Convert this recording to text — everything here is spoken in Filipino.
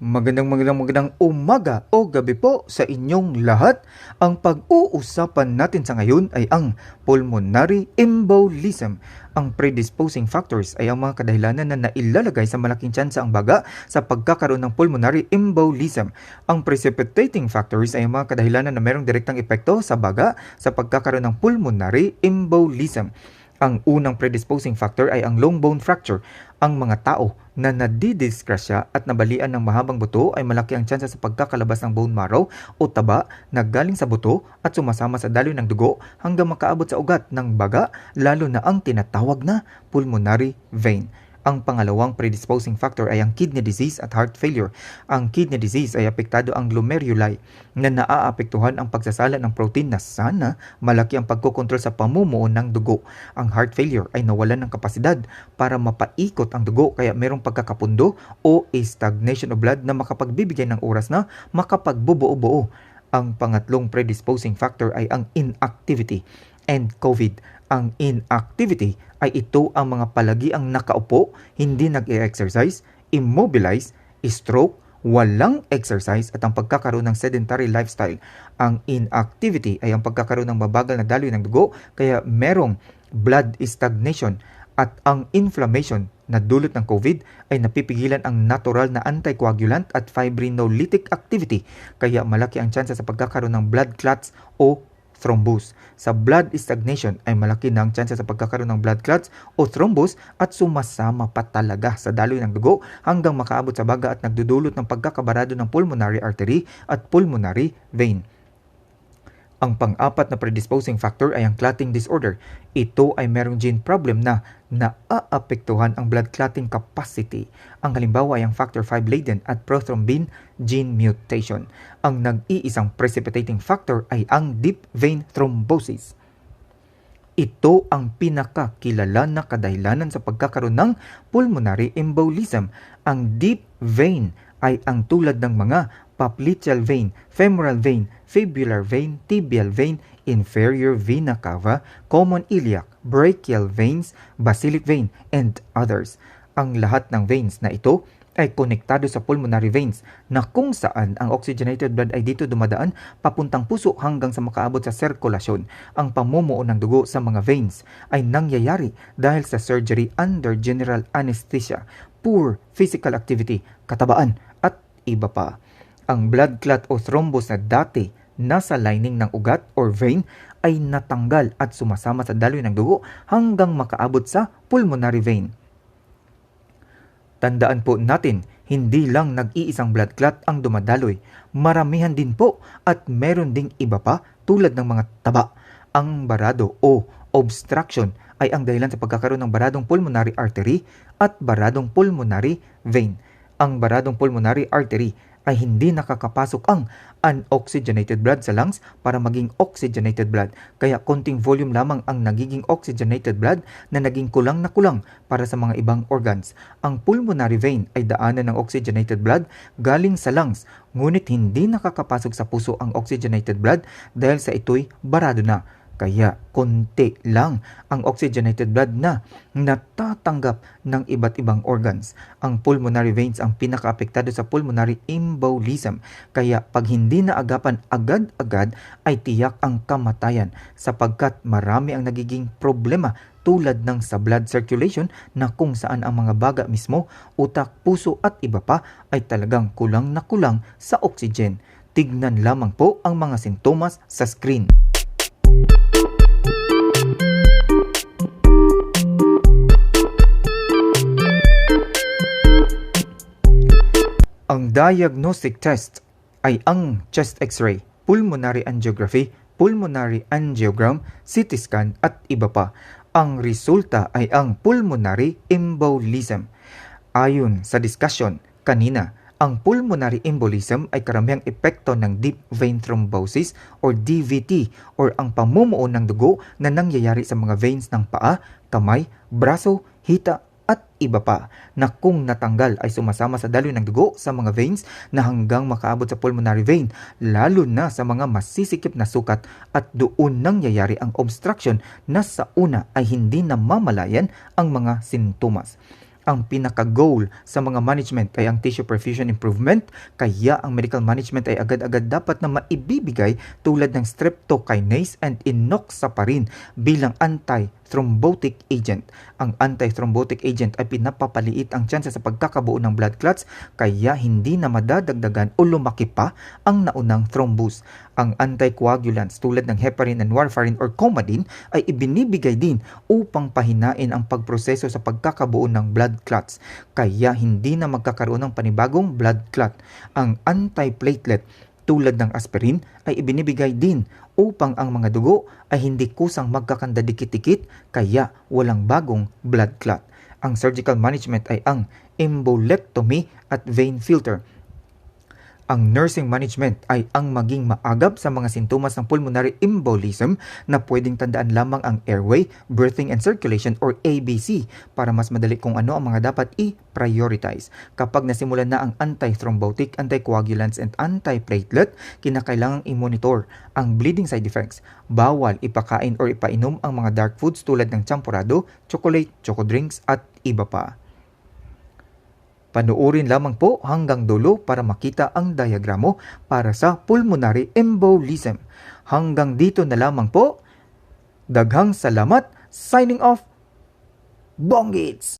Magandang umaga o gabi po sa inyong lahat. Ang pag-uusapan natin sa ngayon ay ang pulmonary embolism. Ang predisposing factors ay ang mga kadahilanan na nailalagay sa malaking tsansa ang baga sa pagkakaroon ng pulmonary embolism. Ang precipitating factors ay ang mga kadahilanan na mayroong direktang epekto sa baga sa pagkakaroon ng pulmonary embolism. Ang unang predisposing factor ay ang long bone fracture. Ang mga tao na nadidisgrasya at nabalian ng mahabang buto ay malaki ang tsansa sa pagkakalabas ng bone marrow o taba na galing sa buto at sumasama sa daloy ng dugo hanggang makaabot sa ugat ng baga, lalo na ang tinatawag na pulmonary vein. Ang pangalawang predisposing factor ay ang kidney disease at heart failure. Ang kidney disease ay apektado ang glomeruli na naaapektuhan ang pagsasala ng protein na sana malaki ang pagkokontrol sa pamumuo ng dugo. Ang heart failure ay nawalan ng kapasidad para mapaikot ang dugo kaya merong pagkakapundo o stagnation of blood na makapagbibigay ng oras na makapagbubuo-buo. Ang pangatlong predisposing factor ay ang inactivity and COVID. Ang inactivity ay ito ang mga palagiang nakaupo, hindi nag-e-exercise, immobilize, stroke, walang exercise at ang pagkakaroon ng sedentary lifestyle. Ang inactivity ay ang pagkakaroon ng mabagal na daloy ng dugo kaya merong blood stagnation at ang inflammation na dulot ng COVID ay napipigilan ang natural na anticoagulant at fibrinolytic activity kaya malaki ang tsansa sa pagkakaroon ng blood clots o thrombus. Sa blood stagnation ay malaki na ang tsansa sa pagkakaroon ng blood clots o thrombus at sumasama pa talaga sa daloy ng dugo hanggang makaabot sa baga at nagdudulot ng pagkakabarado ng pulmonary artery at pulmonary vein. Ang pang-apat na predisposing factor ay ang clotting disorder. Ito ay merong gene problem na naaapektuhan ang blood clotting capacity. Ang halimbawa ay ang factor V Leiden at prothrombin gene mutation. Ang nag-iisang precipitating factor ay ang deep vein thrombosis. Ito ang pinakakilala na kadahilanan sa pagkakaroon ng pulmonary embolism. Ang deep vein ay ang tulad ng mga popliteal vein, femoral vein, fibular vein, tibial vein, inferior vena cava, common iliac, brachial veins, basilic vein, and others. Ang lahat ng veins na ito ay konektado sa pulmonary veins na kung saan ang oxygenated blood ay dito dumadaan papuntang puso hanggang sa makaabot sa sirkulasyon. Ang pamumuo ng dugo sa mga veins ay nangyayari dahil sa surgery under general anesthesia, poor physical activity, katabaan, at iba pa. Ang blood clot o thrombus na dati nasa lining ng ugat or vein ay natanggal at sumasama sa daloy ng dugo hanggang makaabot sa pulmonary vein. Tandaan po natin, hindi lang nag-iisang blood clot ang dumadaloy. Maramihan din po at meron ding iba pa tulad ng mga taba. Ang barado o obstruction ay ang dahilan sa pagkakaroon ng baradong pulmonary artery at baradong pulmonary vein. Ang baradong pulmonary artery ay hindi nakakapasok ang unoxygenated blood sa lungs para maging oxygenated blood. Kaya konting volume lamang ang nagiging oxygenated blood na naging kulang na kulang para sa mga ibang organs. Ang pulmonary vein ay daanan ng oxygenated blood galing sa lungs, ngunit hindi nakakapasok sa puso ang oxygenated blood dahil sa ito'y barado na. Kaya konti lang ang oxygenated blood na natatanggap ng iba't ibang organs. Ang pulmonary veins ang pinakaapektado sa pulmonary embolism. Kaya pag hindi naagapan agad-agad ay tiyak ang kamatayan sapagkat marami ang nagiging problema tulad ng sa blood circulation na kung saan ang mga baga mismo, utak, puso at iba pa ay talagang kulang na kulang sa oxygen. Tignan lamang po ang mga sintomas sa screen. Ang diagnostic test ay ang chest x-ray, pulmonary angiography, pulmonary angiogram, CT scan at iba pa. Ang resulta ay ang pulmonary embolism. Ayon sa discussion kanina, ang pulmonary embolism ay karamihang epekto ng deep vein thrombosis or DVT or ang pamumuo ng dugo na nangyayari sa mga veins ng paa, kamay, braso, hita at iba pa na kung natanggal ay sumasama sa daloy ng dugo sa mga veins na hanggang makaabot sa pulmonary vein, lalo na sa mga masisikip na sukat at doon nangyayari ang obstruction na sa una ay hindi namamalayan ang mga sintomas. ang pinaka-goal sa mga management ay ang tissue perfusion improvement, kaya ang medical management ay agad-agad dapat na maibibigay tulad ng streptokinase and enoxaparin bilang anti-thrombotic agent. Ang anti-thrombotic agent ay pinapapaliit ang tsansa sa pagkakabuo ng blood clots, kaya hindi na madadagdagan o lumaki pa ang naunang thrombus. Ang anticoagulants tulad ng heparin and warfarin or Coumadin ay ibinibigay din upang pahinain ang pagproseso sa pagkakabuo ng blood clots, kaya hindi na magkakaroon ng panibagong blood clot. Ang antiplatelet tulad ng aspirin ay ibinibigay din upang ang mga dugo ay hindi kusang magkakandadikit-dikit, kaya walang bagong blood clot. Ang surgical management ay ang embolectomy at vein filter. Ang nursing management ay ang maging maagap sa mga sintomas ng pulmonary embolism na pwedeng tandaan lamang ang airway, breathing and circulation or ABC para mas madali kung ano ang mga dapat i-prioritize. Kapag nasimulan na ang antithrombotic, anticoagulants and antiplatelet, kinakailangang i-monitor ang bleeding side effects. Bawal ipakain or ipainom ang mga dark foods tulad ng champorado, chocolate, choco drinks at iba pa. Panuorin lamang po hanggang dulo para makita ang diagramo para sa pulmonary embolism. Hanggang dito na lamang po. Daghang salamat. Signing off, Bonggits!